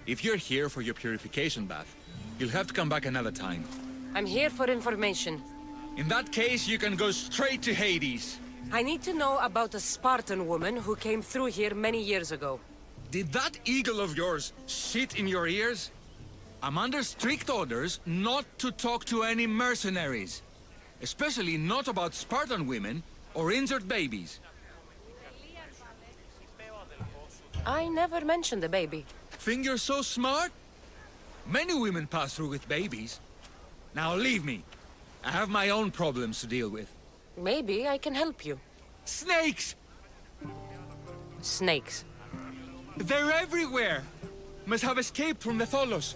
If you're here for your purification bath, you'll have to come back another time. I'm here for information. In that case, you can go straight to Hades. I need to know about a Spartan woman who came through here many years ago. Did that eagle of yours shit in your ears? I'm under strict orders not to talk to any mercenaries. Especially not about Spartan women or injured babies. I never mentioned a baby. Think you're so smart? Many women pass through with babies. Now leave me. I have my own problems to deal with. Maybe I can help you. Snakes! Snakes. They're everywhere! Must have escaped from the Tholos.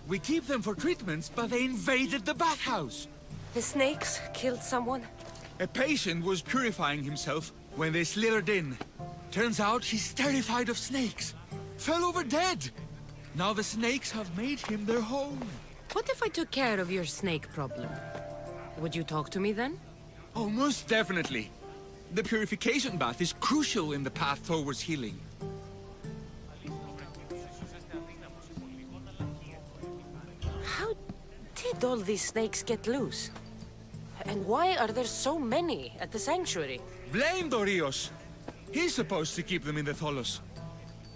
We keep them for treatments, but they invaded the bathhouse. The snakes killed someone? A patient was purifying himself when they slithered in. Turns out he's terrified of snakes. Fell over dead. Now the snakes have made him their home. What if I took care of your snake problem? Would you talk to me then? Oh, most definitely. The purification bath is crucial in the path towards healing. How did all these snakes get loose? And why are there so many at the sanctuary? Blame Dorios. He's supposed to keep them in the Tholos.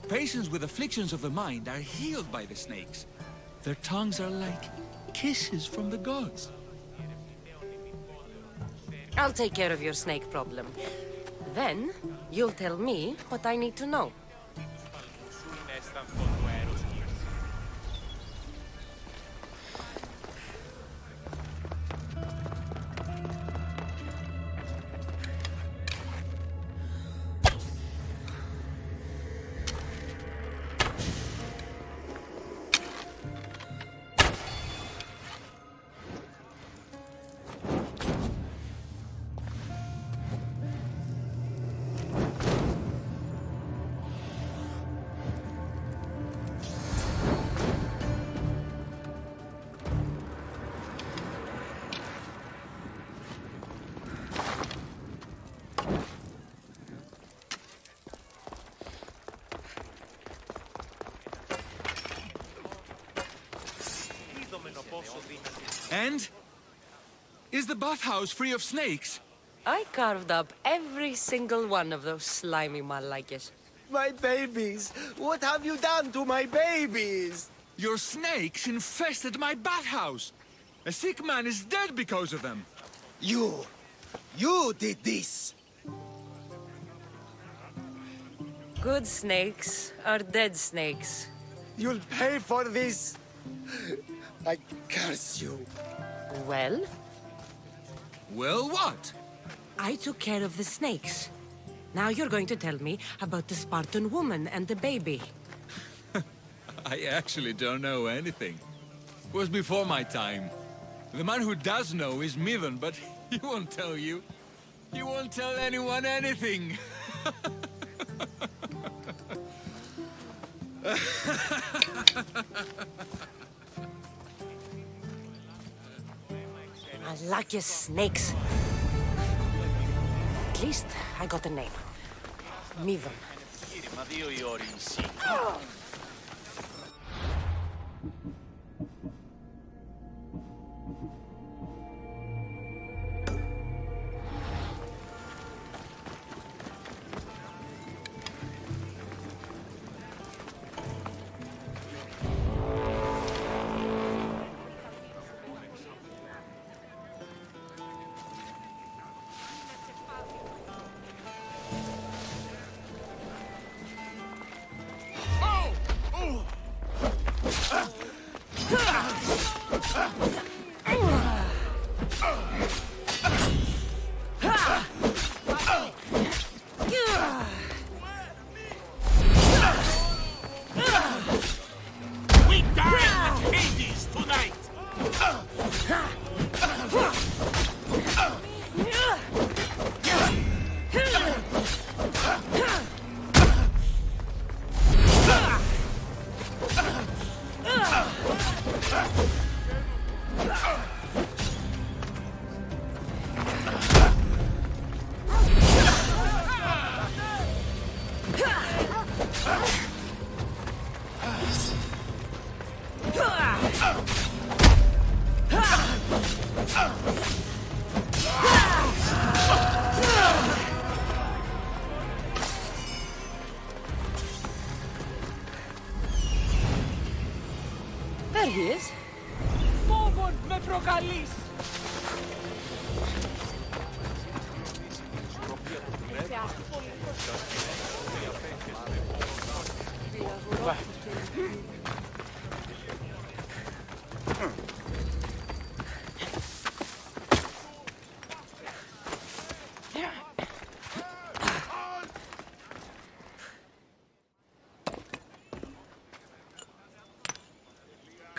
Patients with afflictions of the mind are healed by the snakes. Their tongues are like kisses from the gods. I'll take care of your snake problem. Then, you'll tell me what I need to know. And? Is the bathhouse free of snakes? I carved up every single one of those slimy malakes. My babies! What have you done to my babies? Your snakes infested my bathhouse! A sick man is dead because of them! You did this! Good snakes are dead snakes. You'll pay for this! I curse you. Well, Well, what? I took care of the snakes. Now you're going to tell me about the Spartan woman and the baby. I actually don't know anything. It was before my time. The man who does know is Midon, but he won't tell you. He won't tell anyone anything. Malakes snakes. At least I got a name. Midon. There he is. Φόβον με προκαλείς!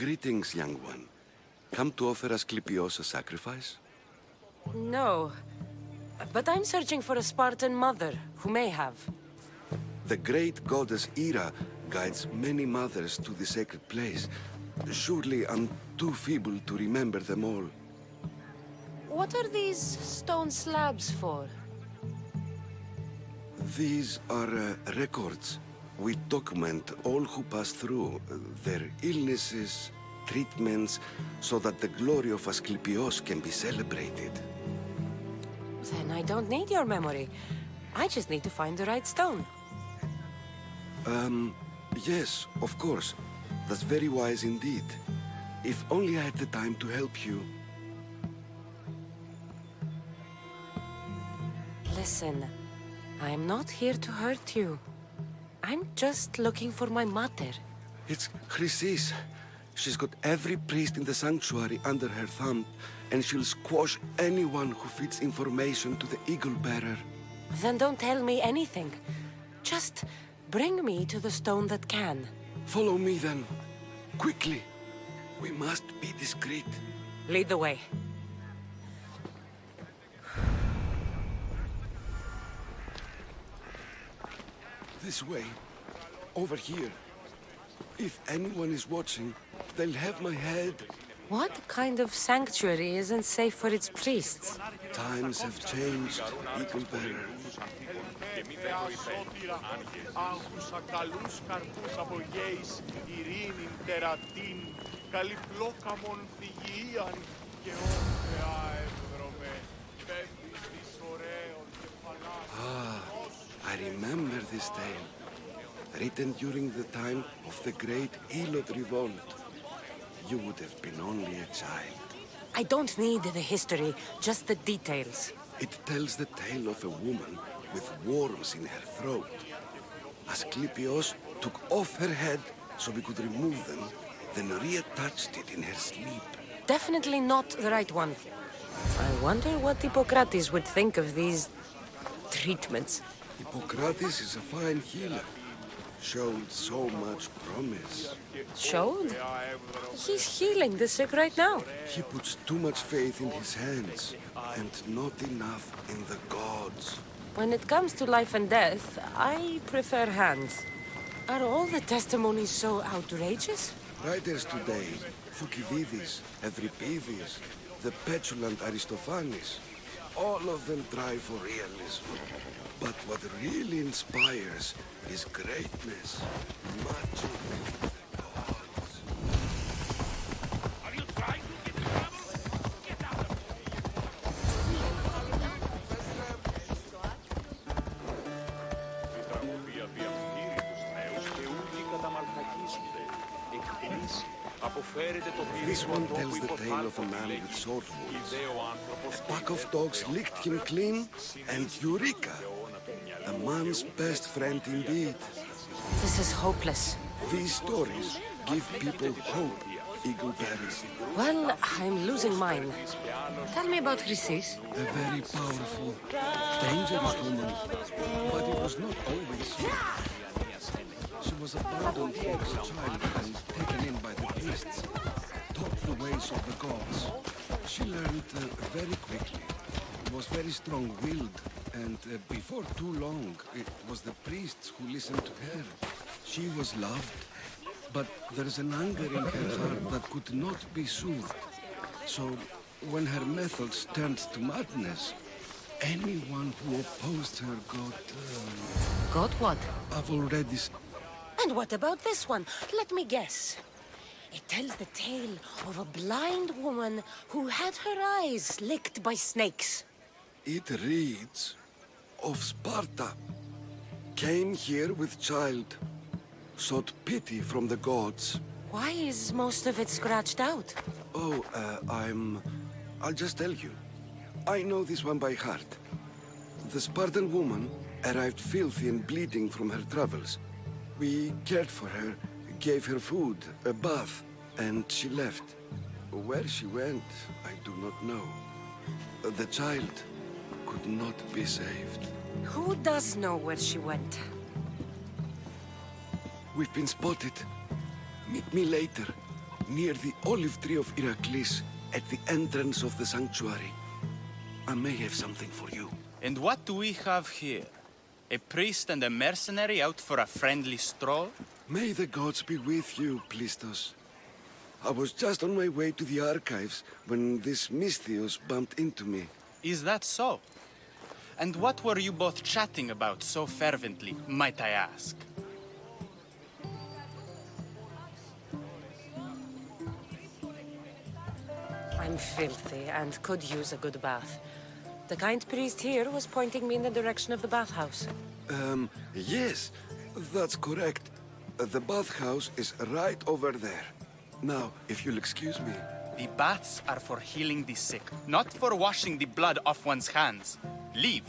Greetings, young one. Come to offer Asclepios a sacrifice? No. But I'm searching for a Spartan mother who may have. The great goddess Ira guides many mothers to the sacred place. Surely I'm too feeble to remember them all. What are these stone slabs for? These are records. We document all who pass through, their illnesses, treatments, so that the glory of Asclepios can be celebrated. Then I don't need your memory. I just need to find the right stone. Yes, of course. That's very wise indeed. If only I had the time to help you. Listen, I'm not here to hurt you. I'm just looking for my mother. It's Chrysis. She's got every priest in the sanctuary under her thumb, and she'll squash anyone who feeds information to the Eagle Bearer. Then don't tell me anything. Just bring me to the stone that can. Follow me then. Quickly. We must be discreet. Lead the way. This way. Over here. If anyone is watching, they'll have my head. What kind of sanctuary isn't safe for its priests? Times have changed, Eagle Bearer. Άκουσα καλούς καρπούς από γέης, ειρήνην τερατήν, καλή πλόκαμον θυγιίαν και όφεα εύδρομε, πέμπτης της ωραίων και παλάσσων. I remember this tale. Written during the time of the great Elot revolt. You would have been only a child. I don't need the history, just the details. It tells the tale of a woman with worms in her throat. Asclepios took off her head so we could remove them, then reattached it in her sleep. Definitely not the right one. I wonder what Hippocrates would think of these treatments. Hippocrates is a fine healer. Showed so much promise. Showed? He's healing the sick right now. He puts too much faith in his hands, and not enough in the gods. When it comes to life and death, I prefer hands. Are all the testimonies so outrageous? Writers today, Thucydides, Euripides, the petulant Aristophanes, all of them try for realism. But what really inspires is greatness, magic, gods. Are you trying to get in trouble? Get out of Η τραγωδία διαφθείρει τους νέους και ούργοι καταμαλθακίζονται. Εκπλήσει, αποφέρεται το This πύρινο one τόπο tells the tale of a man with sword wounds. A pack of dogs licked him clean, and Eureka! A man's best friend indeed. This is hopeless. These stories give people hope, Eagle Bearer. Well, I'm losing mine. Tell me about Chrysis. A very powerful, dangerous woman, but it was not always so. She was abandoned here as a child and taken in by the priests, taught the ways of the gods. She learned very quickly, was very strong-willed, and before too long, it was the priests who listened to her. She was loved, but there's an anger in her heart that could not be soothed. So, when her methods turned to madness, anyone who opposed her got... Got what? I've already... And what about this one? Let me guess. It tells the tale of a blind woman who had her eyes licked by snakes. It reads of Sparta. Came here with child. Sought pity from the gods. Why is most of it scratched out? Oh, I'll just tell you. I know this one by heart. The Spartan woman arrived filthy and bleeding from her travels. We cared for her, gave her food, a bath, and she left. Where she went, I do not know. The child could not be saved. Who does know where she went? We've been spotted. Meet me later, near the olive tree of Iraklis, at the entrance of the sanctuary. I may have something for you. And what do we have here? A priest and a mercenary out for a friendly stroll? May the gods be with you, Plistos. I was just on my way to the archives when this Misthios bumped into me. Is that so? And what were you both chatting about so fervently, might I ask? I'm filthy and could use a good bath. The kind priest here was pointing me in the direction of the bathhouse. Yes, that's correct. The bathhouse is right over there. Now, if you'll excuse me. The baths are for healing the sick, not for washing the blood off one's hands. Leave.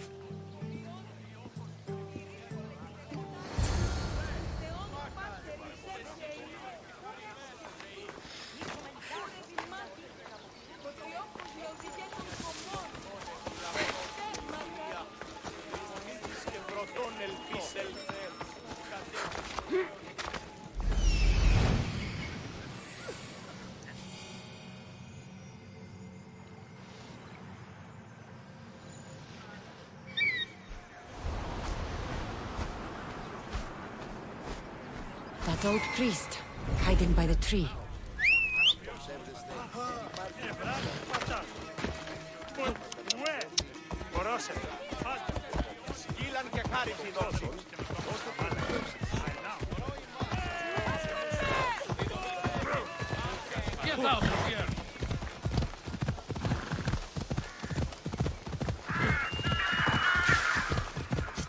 That old priest, hiding by the tree. Get out of here!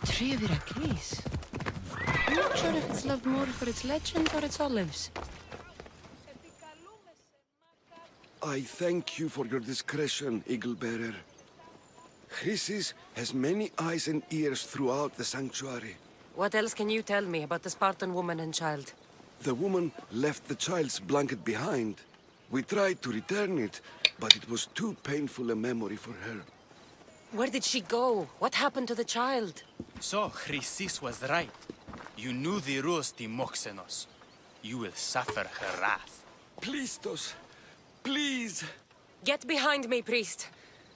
The tree of Iraklis. I'm not sure if it's loved more for its legend or its olives. I thank you for your discretion, Eagle Bearer. Chrysis has many eyes and ears throughout the sanctuary. What else can you tell me about the Spartan woman and child? The woman left the child's blanket behind. We tried to return it, but it was too painful a memory for her. Where did she go? What happened to the child? So, Chrysis was right. You knew the rules, Timoxenos. You will suffer her wrath. Plistos, please! Get behind me, priest.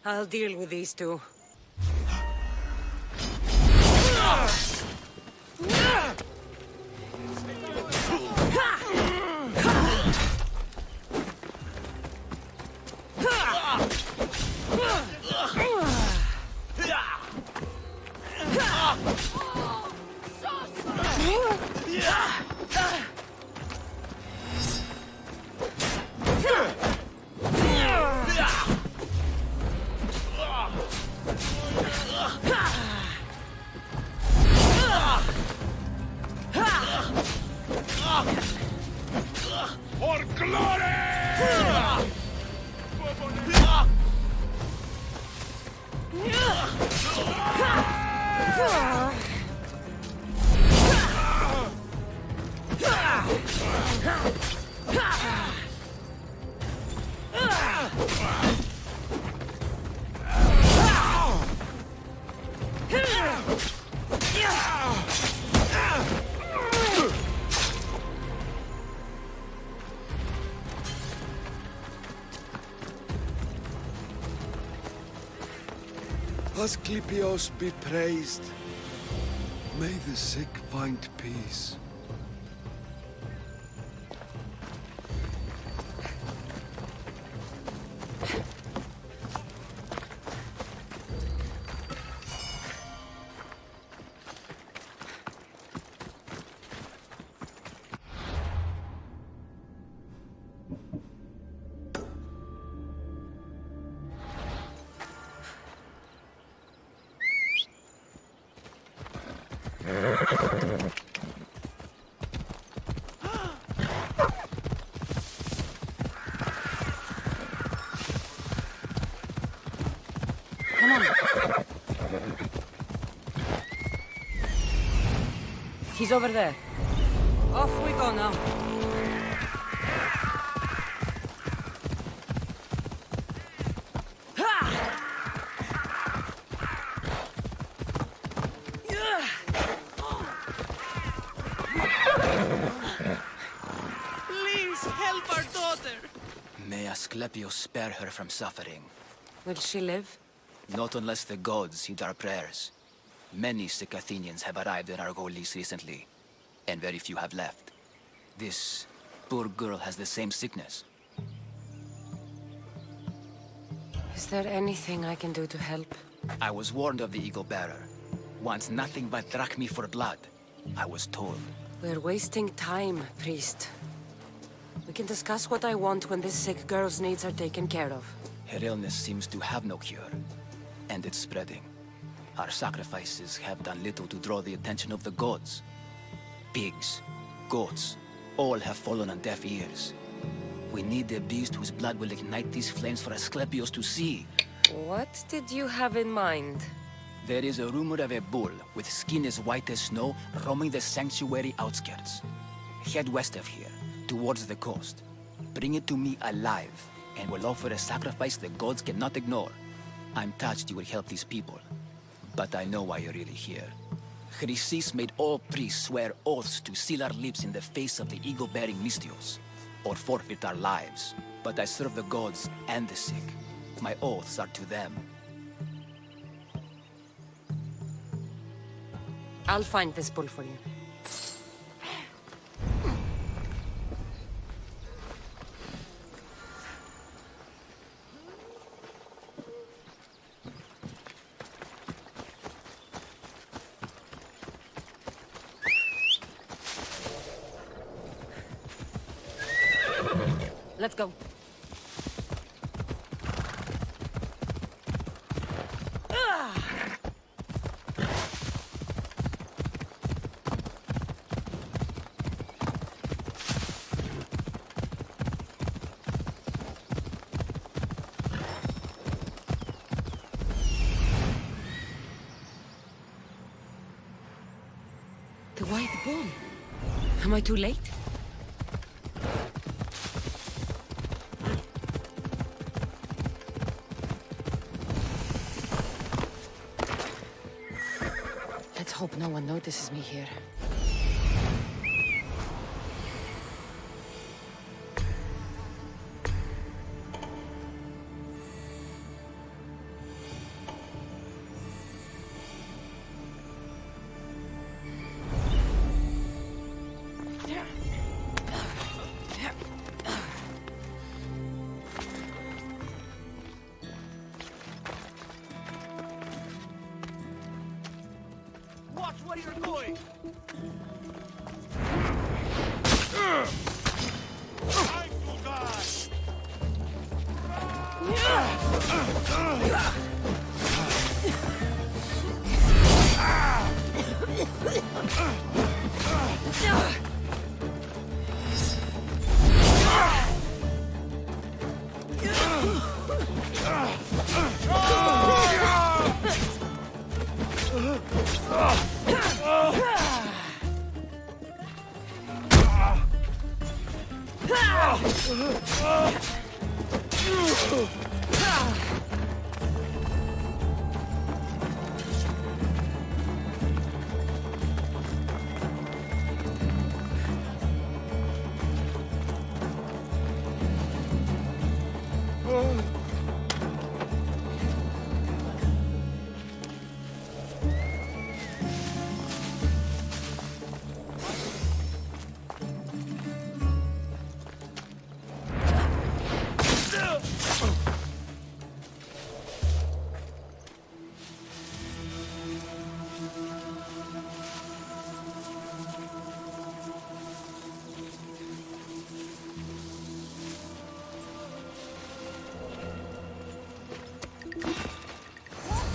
I'll deal with these two. For glory! Asclepios be praised. May the sick find peace. He's over there. Off we go now. Please help our daughter. May Asclepius spare her from suffering. Will she live? Not unless the gods heed our prayers. Many sick Athenians have arrived in Argolis recently, and very few have left. This poor girl has the same sickness. Is there anything I can do to help? I was warned of the Eagle Bearer. Wants nothing but drachmi for blood. I was told. We're wasting time, priest. We can discuss what I want when this sick girl's needs are taken care of. Her illness seems to have no cure, and it's spreading. Our sacrifices have done little to draw the attention of the gods. Pigs, goats, all have fallen on deaf ears. We need a beast whose blood will ignite these flames for Asclepius to see. What did you have in mind? There is a rumor of a bull with skin as white as snow roaming the sanctuary outskirts. Head west of here, towards the coast. Bring it to me alive, and we'll offer a sacrifice the gods cannot ignore. I'm touched you will help these people, but I know why you're really here. Chrysis made all priests swear oaths to seal our lips in the face of the eagle-bearing Mystios, or forfeit our lives. But I serve the gods and the sick. My oaths are to them. I'll find this bull for you. Let's go. The white bull. Am I too late? Let's hope no one notices me here. Watch where you're going! Time to die!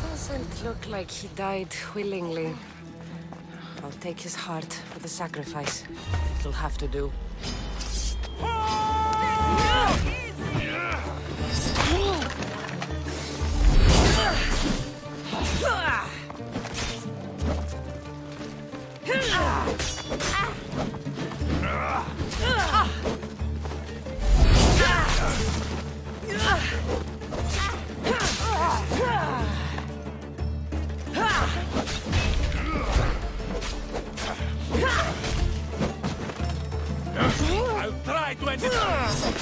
Doesn't look like he died willingly. I'll take his heart for the sacrifice. It'll have to do. try to end it.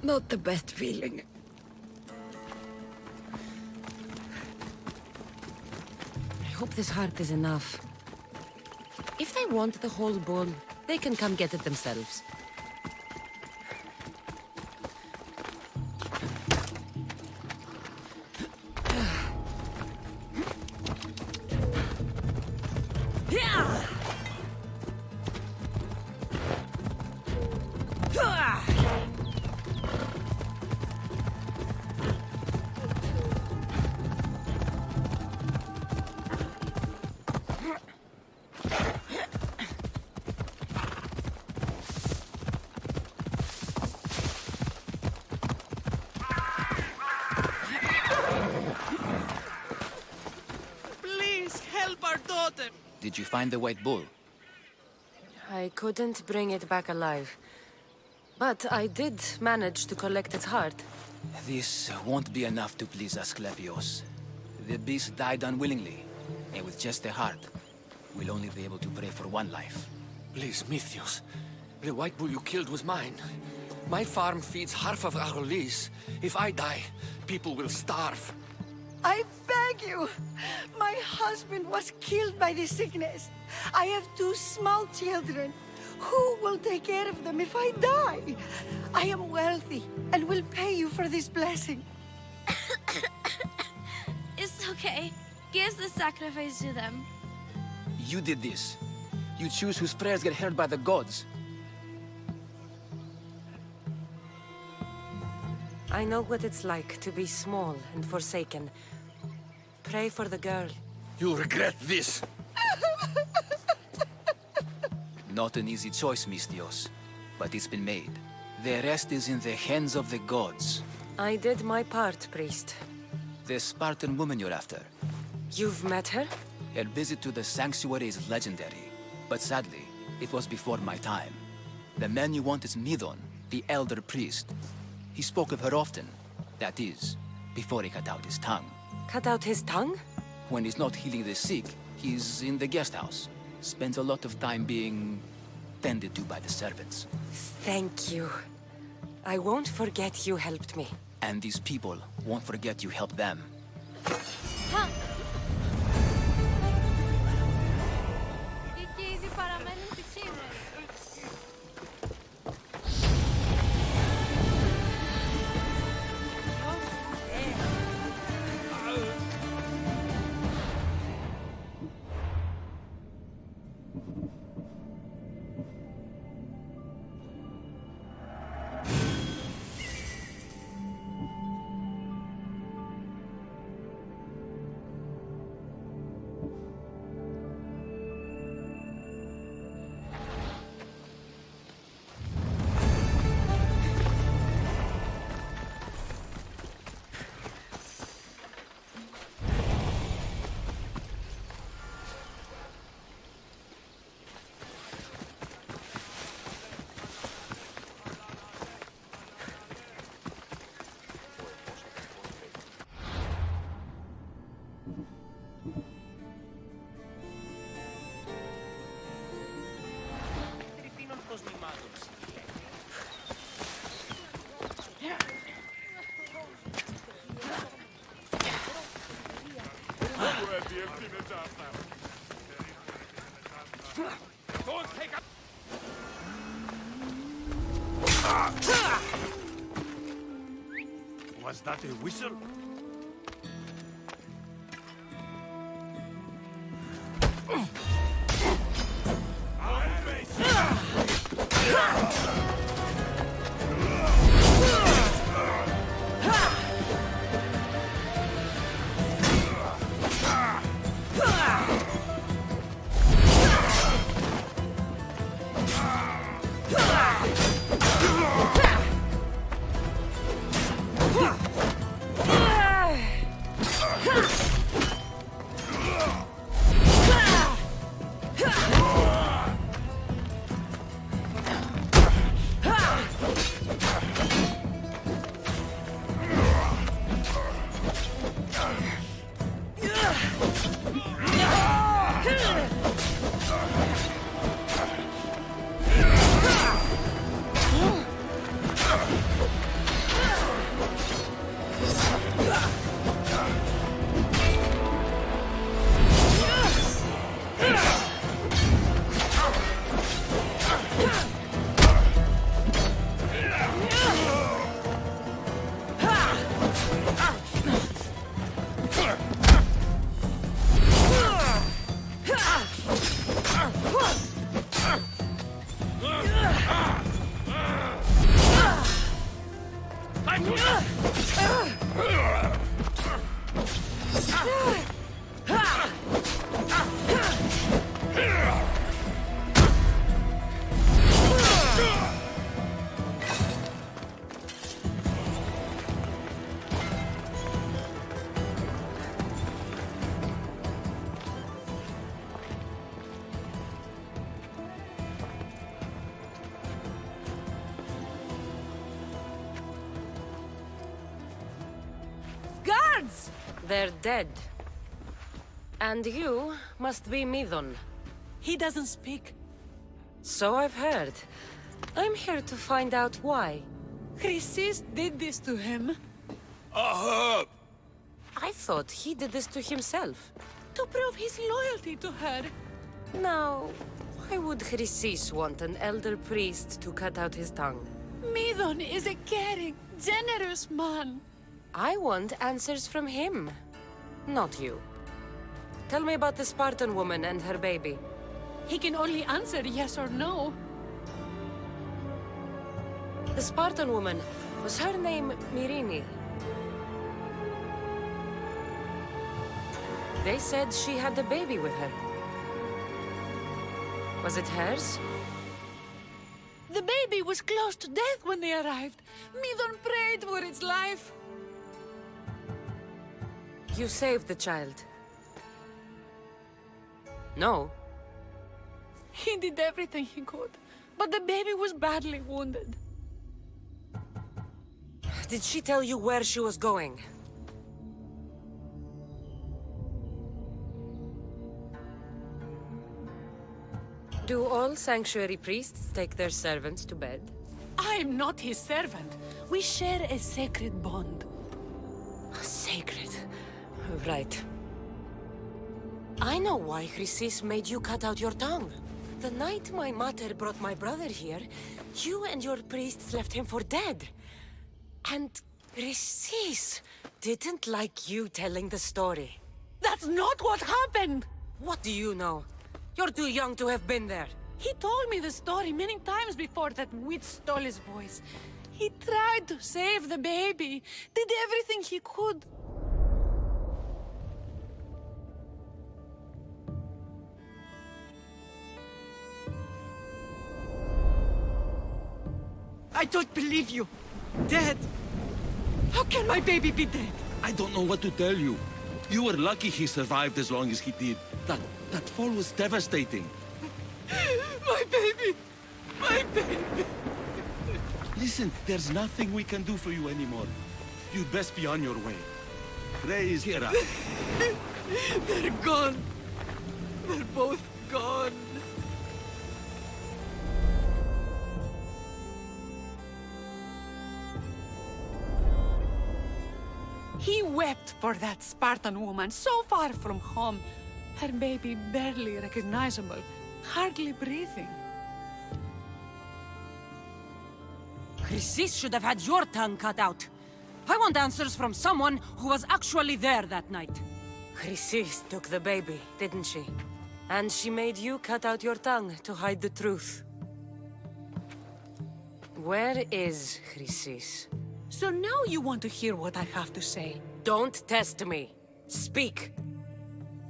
Not the best feeling. I hope this heart is enough. If they want the whole bull, they can come get it themselves. Please help our daughter. Did you find the white bull? I couldn't bring it back alive. But I did manage to collect its heart. This won't be enough to please Asclepios. The beast died unwillingly, and with just the heart, we'll only be able to pray for one life. Please, Mythios. The white bull you killed was mine. My farm feeds half of Arolis. If I die, people will starve. I beg you! My husband was killed by this sickness. I have 2 small children. Who will take care of them if I die? I am wealthy and will pay you for this blessing. It's okay. Give the sacrifice to them. You did this. You choose whose prayers get heard by the gods. I know what it's like to be small and forsaken. Pray for the girl. You'll regret this. Not an easy choice, Mystios, but it's been made. The rest is in the hands of the gods. I did my part, priest. The Spartan woman you're after. You've met her? Her visit to the sanctuary is legendary, but sadly, it was before my time. The man you want is Midon, the elder priest. He spoke of her often. That is, before he cut out his tongue. Cut out his tongue? When he's not healing the sick, he's in the guest house. Spends a lot of time being tended to by the servants. Thank you. I won't forget you helped me. And these people won't forget you helped them. Και ήδη παραμένουν πισίνες. Was that a whistle? Guards! They're dead. And you must be Midon. He doesn't speak. So I've heard. I'm here to find out why. Chrysis did this to him. I thought he did this to himself. To prove his loyalty to her. Now, why would Chrysis want an elder priest to cut out his tongue? Midon is a caring, generous man. I want answers from him, not you. Tell me about the Spartan woman and her baby. He can only answer yes or no. The Spartan woman, was her name Mirini? They said she had a baby with her. Was it hers? The baby was close to death when they arrived. Midon prayed for its life. You saved the child. No. He did everything he could, but the baby was badly wounded. Did she tell you where she was going? Do all sanctuary priests take their servants to bed? I am not his servant. We share a sacred bond. Sacred. Right. I know why Chrysis made you cut out your tongue. The night my mater brought my brother here, you and your priests left him for dead. And Chrysis didn't like you telling the story. That's not what happened! What do you know? You're too young to have been there. He told me the story many times before that witch stole his voice. He tried to save the baby, did everything he could. I don't believe you. Dead. How can my baby be dead? I don't know what to tell you. You were lucky he survived as long as he did. That fall was devastating. My baby! My baby! Listen, there's nothing we can do for you anymore. You'd best be on your way. Praise Hera. They're gone. They're both gone. He wept for that Spartan woman so far from home. Her baby barely recognizable, hardly breathing. Chrysis should have had your tongue cut out. I want answers from someone who was actually there that night. Chrysis took the baby, didn't she? And she made you cut out your tongue to hide the truth. Where is Chrysis? So now you want to hear what I have to say. Don't test me. Speak.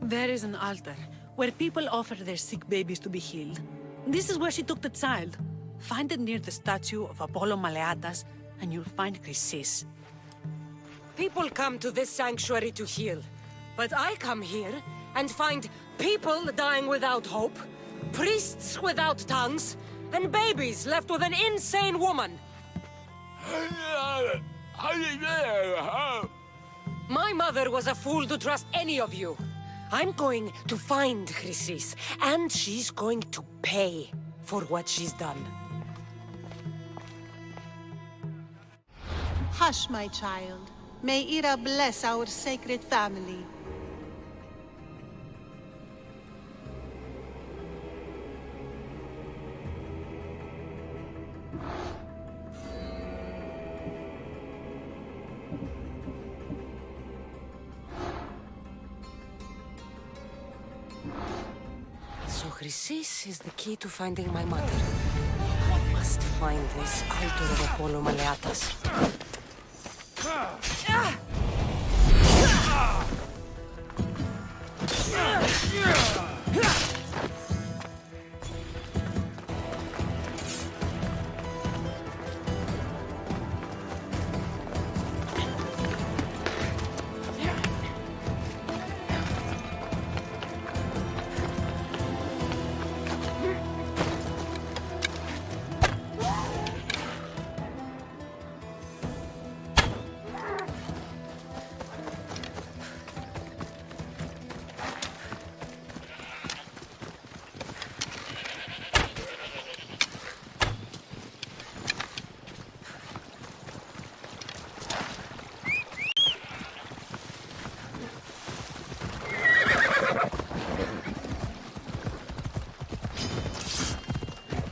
There is an altar where people offer their sick babies to be healed. This is where she took the child. Find it near the statue of Apollo Maleatas, and you'll find Chrysis. People come to this sanctuary to heal. But I come here and find people dying without hope, priests without tongues, and babies left with an insane woman. My mother was a fool to trust any of you. I'm going to find Chrysis, and she's going to pay for what she's done. Hush, my child. May Ira bless our sacred family. So Chrysis is the key to finding my mother. I must find this altar of Apollo Maleatas.